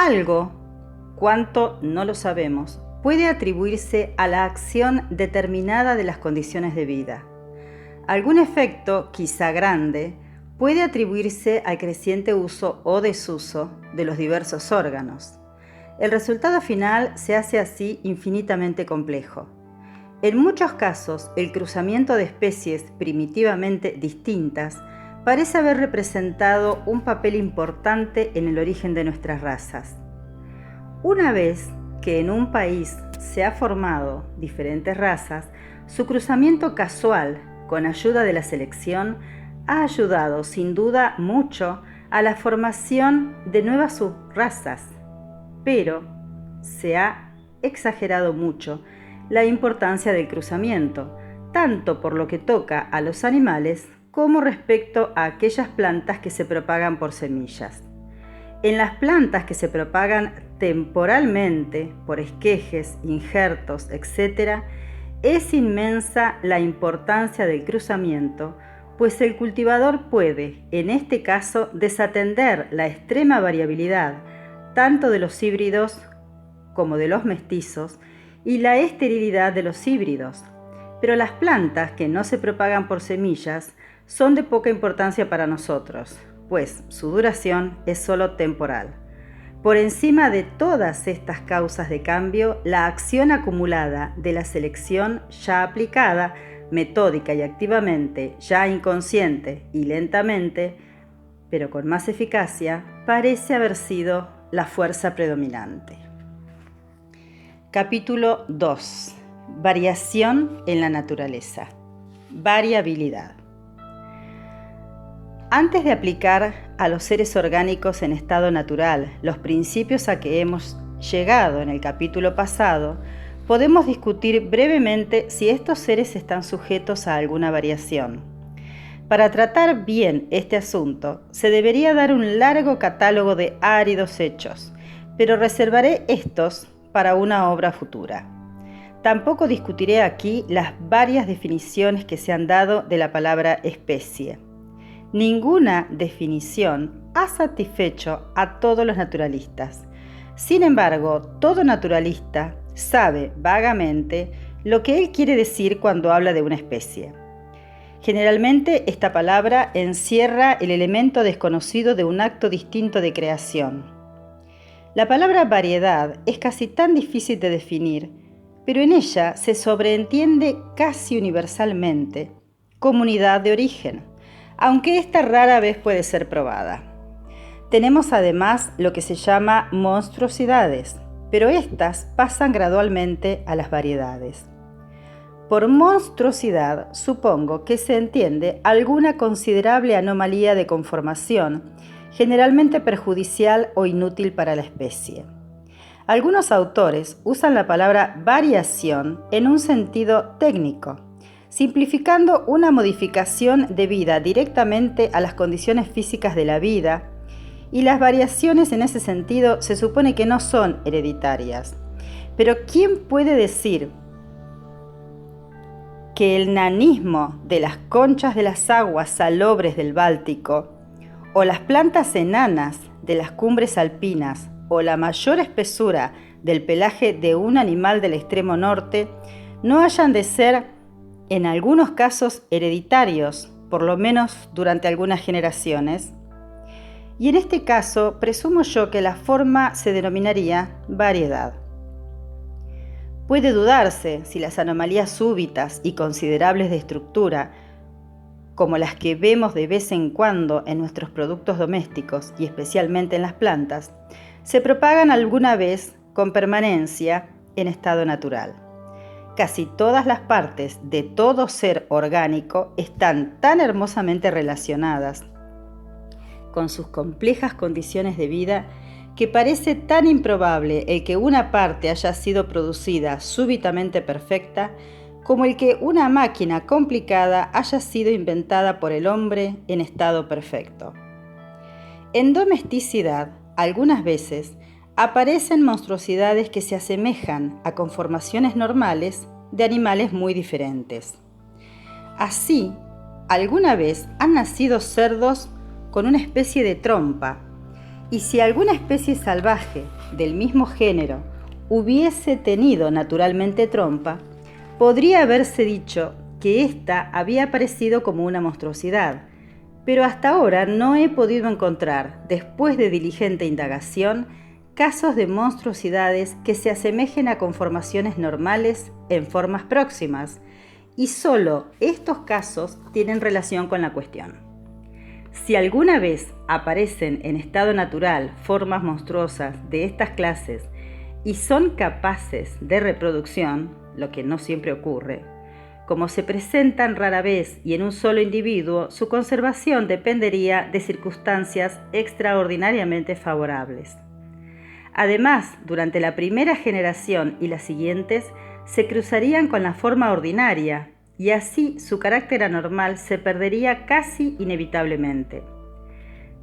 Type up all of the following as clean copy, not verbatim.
Algo, cuánto no lo sabemos, puede atribuirse a la acción determinada de las condiciones de vida. Algún efecto, quizá grande, puede atribuirse al creciente uso o desuso de los diversos órganos. El resultado final se hace así infinitamente complejo. En muchos casos, el cruzamiento de especies primitivamente distintas parece haber representado un papel importante en el origen de nuestras razas. Una vez que en un país se ha formado diferentes razas, su cruzamiento casual, con ayuda de la selección, ha ayudado sin duda mucho a la formación de nuevas subrazas, pero se ha exagerado mucho la importancia del cruzamiento, tanto por lo que toca a los animales como respecto a aquellas plantas que se propagan por semillas. En las plantas que se propagan temporalmente por esquejes, injertos, etc., es inmensa la importancia del cruzamiento, pues el cultivador puede, en este caso, desatender la extrema variabilidad tanto de los híbridos como de los mestizos y la esterilidad de los híbridos. Pero las plantas que no se propagan por semillas son de poca importancia para nosotros, pues su duración es solo temporal. Por encima de todas estas causas de cambio, la acción acumulada de la selección ya aplicada, metódica y activamente, ya inconsciente y lentamente, pero con más eficacia, parece haber sido la fuerza predominante. Capítulo 2. Variación en la naturaleza. Variabilidad. Antes de aplicar a los seres orgánicos en estado natural los principios a que hemos llegado en el capítulo pasado, podemos discutir brevemente si estos seres están sujetos a alguna variación. Para tratar bien este asunto, se debería dar un largo catálogo de áridos hechos, pero reservaré estos para una obra futura. Tampoco discutiré aquí las varias definiciones que se han dado de la palabra especie. Ninguna definición ha satisfecho a todos los naturalistas. Sin embargo, todo naturalista sabe vagamente lo que él quiere decir cuando habla de una especie. Generalmente, esta palabra encierra el elemento desconocido de un acto distinto de creación. La palabra variedad es casi tan difícil de definir, pero en ella se sobreentiende casi universalmente comunidad de origen, aunque esta rara vez puede ser probada. Tenemos además lo que se llama monstruosidades, pero estas pasan gradualmente a las variedades. Por monstruosidad supongo que se entiende alguna considerable anomalía de conformación, generalmente perjudicial o inútil para la especie. Algunos autores usan la palabra variación en un sentido técnico, simplificando una modificación debida directamente a las condiciones físicas de la vida, y las variaciones en ese sentido se supone que no son hereditarias. Pero ¿quién puede decir que el nanismo de las conchas de las aguas salobres del Báltico, o las plantas enanas de las cumbres alpinas, o la mayor espesura del pelaje de un animal del extremo norte, no hayan de ser, en algunos casos, hereditarios, por lo menos durante algunas generaciones? Y en este caso, presumo yo que la forma se denominaría variedad. Puede dudarse si las anomalías súbitas y considerables de estructura, como las que vemos de vez en cuando en nuestros productos domésticos y especialmente en las plantas, se propagan alguna vez con permanencia en estado natural. Casi todas las partes de todo ser orgánico están tan hermosamente relacionadas con sus complejas condiciones de vida que parece tan improbable el que una parte haya sido producida súbitamente perfecta como el que una máquina complicada haya sido inventada por el hombre en estado perfecto. En domesticidad, algunas veces, aparecen monstruosidades que se asemejan a conformaciones normales de animales muy diferentes. Así, alguna vez han nacido cerdos con una especie de trompa, Y si alguna especie salvaje del mismo género hubiese tenido naturalmente trompa, podría haberse dicho que ésta había aparecido como una monstruosidad, pero hasta ahora no he podido encontrar, después de diligente indagación, casos de monstruosidades que se asemejen a conformaciones normales en formas próximas, y solo estos casos tienen relación con la cuestión. Si alguna vez aparecen en estado natural formas monstruosas de estas clases y son capaces de reproducción, lo que no siempre ocurre, como se presentan rara vez y en un solo individuo, su conservación dependería de circunstancias extraordinariamente favorables. Además, durante la primera generación y las siguientes, se cruzarían con la forma ordinaria y así su carácter anormal se perdería casi inevitablemente.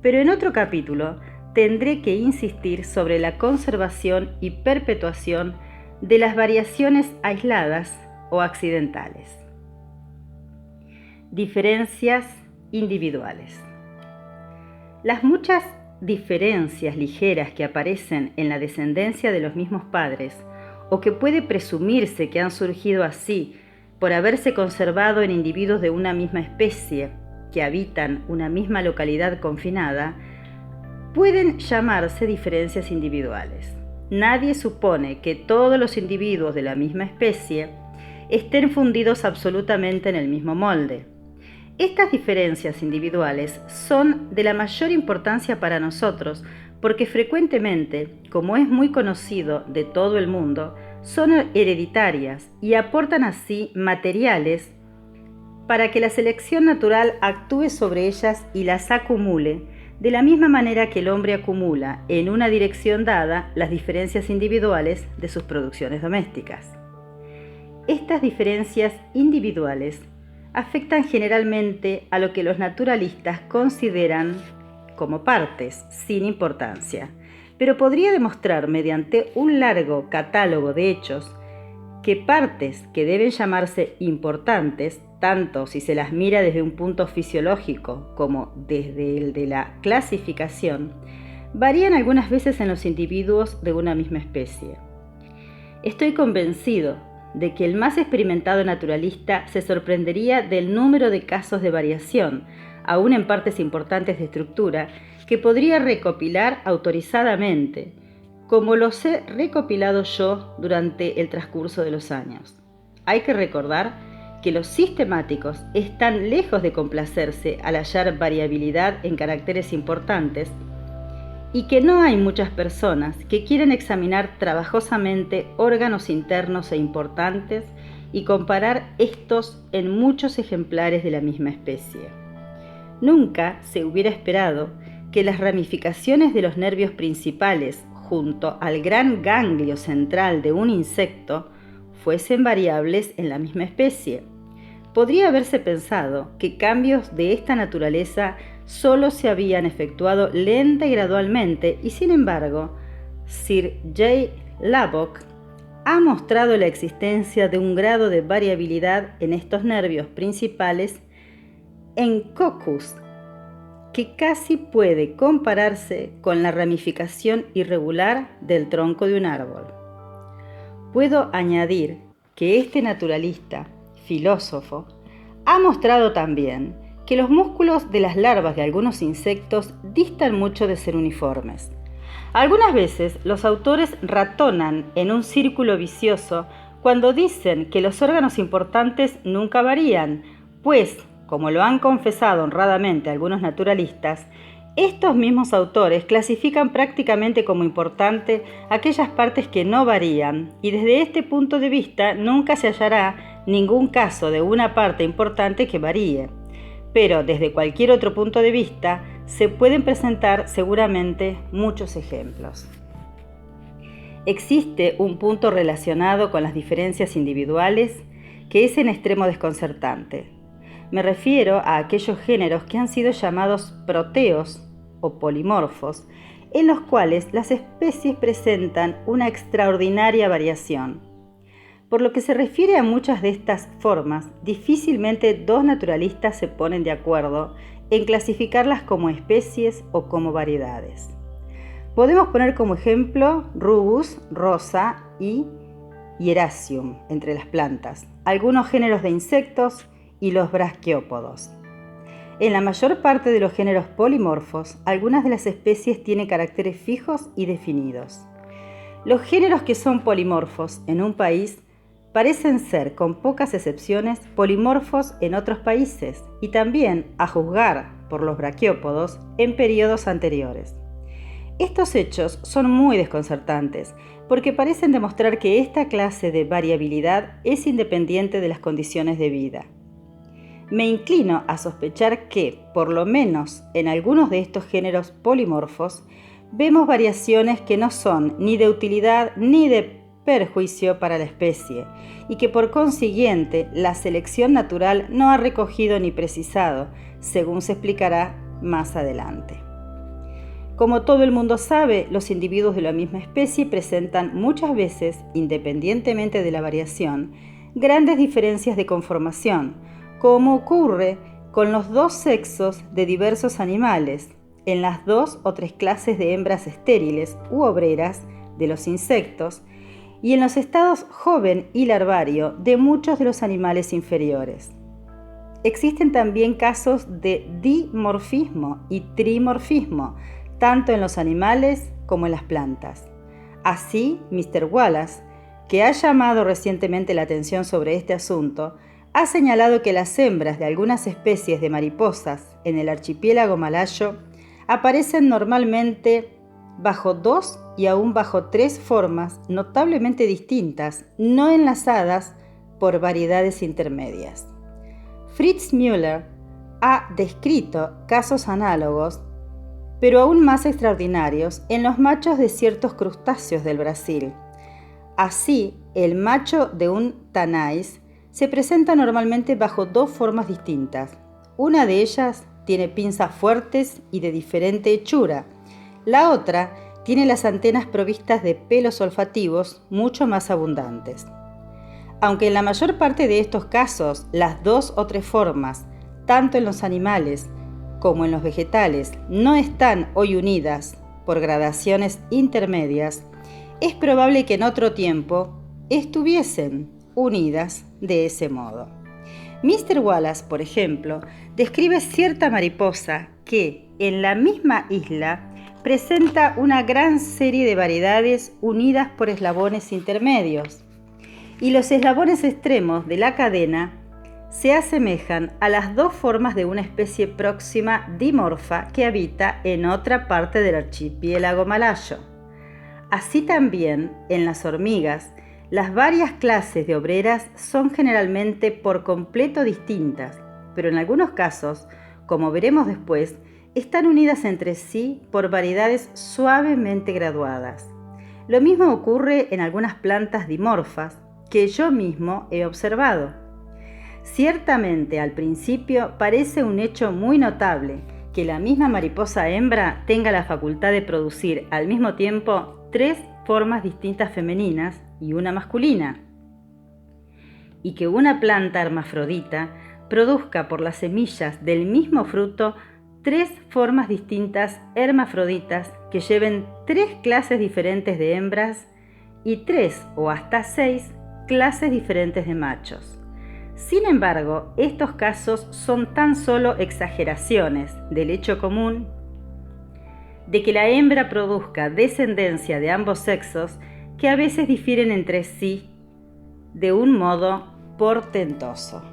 Pero en otro capítulo tendré que insistir sobre la conservación y perpetuación de las variaciones aisladas o accidentales. Diferencias individuales. Las muchas diferencias ligeras que aparecen en la descendencia de los mismos padres, o que puede presumirse que han surgido así por haberse conservado en individuos de una misma especie que habitan una misma localidad confinada, pueden llamarse diferencias individuales. Nadie supone que todos los individuos de la misma especie estén fundidos absolutamente en el mismo molde. Estas diferencias individuales son de la mayor importancia para nosotros porque frecuentemente, como es muy conocido de todo el mundo, son hereditarias y aportan así materiales para que la selección natural actúe sobre ellas y las acumule, de la misma manera que el hombre acumula en una dirección dada las diferencias individuales de sus producciones domésticas. Estas diferencias individuales afectan generalmente a lo que los naturalistas consideran como partes sin importancia, pero podría demostrar mediante un largo catálogo de hechos que partes que deben llamarse importantes, tanto si se las mira desde un punto fisiológico como desde el de la clasificación, varían algunas veces en los individuos de una misma especie. Estoy convencido de que el más experimentado naturalista se sorprendería del número de casos de variación, aún en partes importantes de estructura, que podría recopilar autorizadamente, como los he recopilado yo durante el transcurso de los años. Hay que recordar que los sistemáticos están lejos de complacerse al hallar variabilidad en caracteres importantes y que no hay muchas personas que quieren examinar trabajosamente órganos internos e importantes y comparar estos en muchos ejemplares de la misma especie. Nunca se hubiera esperado que las ramificaciones de los nervios principales junto al gran ganglio central de un insecto fuesen variables en la misma especie. Podría haberse pensado que cambios de esta naturaleza solo se habían efectuado lenta y gradualmente, y sin embargo, Sir J. Lubbock ha mostrado la existencia de un grado de variabilidad en estos nervios principales en Coccus, que casi puede compararse con la ramificación irregular del tronco de un árbol. Puedo añadir que este naturalista, filósofo, ha mostrado también que los músculos de las larvas de algunos insectos distan mucho de ser uniformes. Algunas veces los autores ratonan en un círculo vicioso cuando dicen que los órganos importantes nunca varían, pues, como lo han confesado honradamente algunos naturalistas, estos mismos autores clasifican prácticamente como importante aquellas partes que no varían, y desde este punto de vista nunca se hallará ningún caso de una parte importante que varíe. Pero desde cualquier otro punto de vista se pueden presentar seguramente muchos ejemplos. Existe un punto relacionado con las diferencias individuales que es en extremo desconcertante. Me refiero a aquellos géneros que han sido llamados proteos o polimorfos, en los cuales las especies presentan una extraordinaria variación. Por lo que se refiere a muchas de estas formas, difícilmente dos naturalistas se ponen de acuerdo en clasificarlas como especies o como variedades. Podemos poner como ejemplo rubus, rosa y hieracium entre las plantas, algunos géneros de insectos y los braquiópodos. En la mayor parte de los géneros polimorfos, algunas de las especies tienen caracteres fijos y definidos. Los géneros que son polimorfos en un país parecen ser, con pocas excepciones, polimorfos en otros países y también, a juzgar por los braquiópodos, en periodos anteriores. Estos hechos son muy desconcertantes porque parecen demostrar que esta clase de variabilidad es independiente de las condiciones de vida. Me inclino a sospechar que, por lo menos en algunos de estos géneros polimorfos, vemos variaciones que no son ni de utilidad ni de perjuicio para la especie, y que por consiguiente la selección natural no ha recogido ni precisado, según se explicará más adelante. Como todo el mundo sabe, los individuos de la misma especie presentan muchas veces, independientemente de la variación, grandes diferencias de conformación, como ocurre con los dos sexos de diversos animales, en las 2 o 3 clases de hembras estériles u obreras de los insectos, y en los estados joven y larvario de muchos de los animales inferiores. Existen también casos de dimorfismo y trimorfismo, tanto en los animales como en las plantas. Así, Mr. Wallace, que ha llamado recientemente la atención sobre este asunto, ha señalado que las hembras de algunas especies de mariposas en el archipiélago malayo aparecen normalmente bajo 2 y aún bajo 3 formas notablemente distintas, no enlazadas por variedades intermedias. Fritz Müller ha descrito casos análogos, pero aún más extraordinarios, en los machos de ciertos crustáceos del Brasil. Así, el macho de un tanais se presenta normalmente bajo 2 formas distintas. Una de ellas tiene pinzas fuertes y de diferente hechura. La otra tiene las antenas provistas de pelos olfativos mucho más abundantes. Aunque en la mayor parte de estos casos las 2 o 3 formas, tanto en los animales como en los vegetales, no están hoy unidas por gradaciones intermedias, es probable que en otro tiempo estuviesen unidas de ese modo. Mr. Wallace, por ejemplo, describe cierta mariposa que, en la misma isla, presenta una gran serie de variedades unidas por eslabones intermedios, y los eslabones extremos de la cadena se asemejan a las 2 formas de una especie próxima dimorfa que habita en otra parte del archipiélago malayo. Así también, en las hormigas, las varias clases de obreras son generalmente por completo distintas, pero en algunos casos, como veremos después, están unidas entre sí por variedades suavemente graduadas. Lo mismo ocurre en algunas plantas dimorfas que yo mismo he observado. Ciertamente, al principio parece un hecho muy notable que la misma mariposa hembra tenga la facultad de producir al mismo tiempo 3 formas distintas femeninas y una masculina, y que una planta hermafrodita produzca por las semillas del mismo fruto 3 formas distintas hermafroditas que lleven 3 clases diferentes de hembras y 3 o hasta 6 clases diferentes de machos. Sin embargo, estos casos son tan solo exageraciones del hecho común de que la hembra produzca descendencia de ambos sexos que a veces difieren entre sí de un modo portentoso.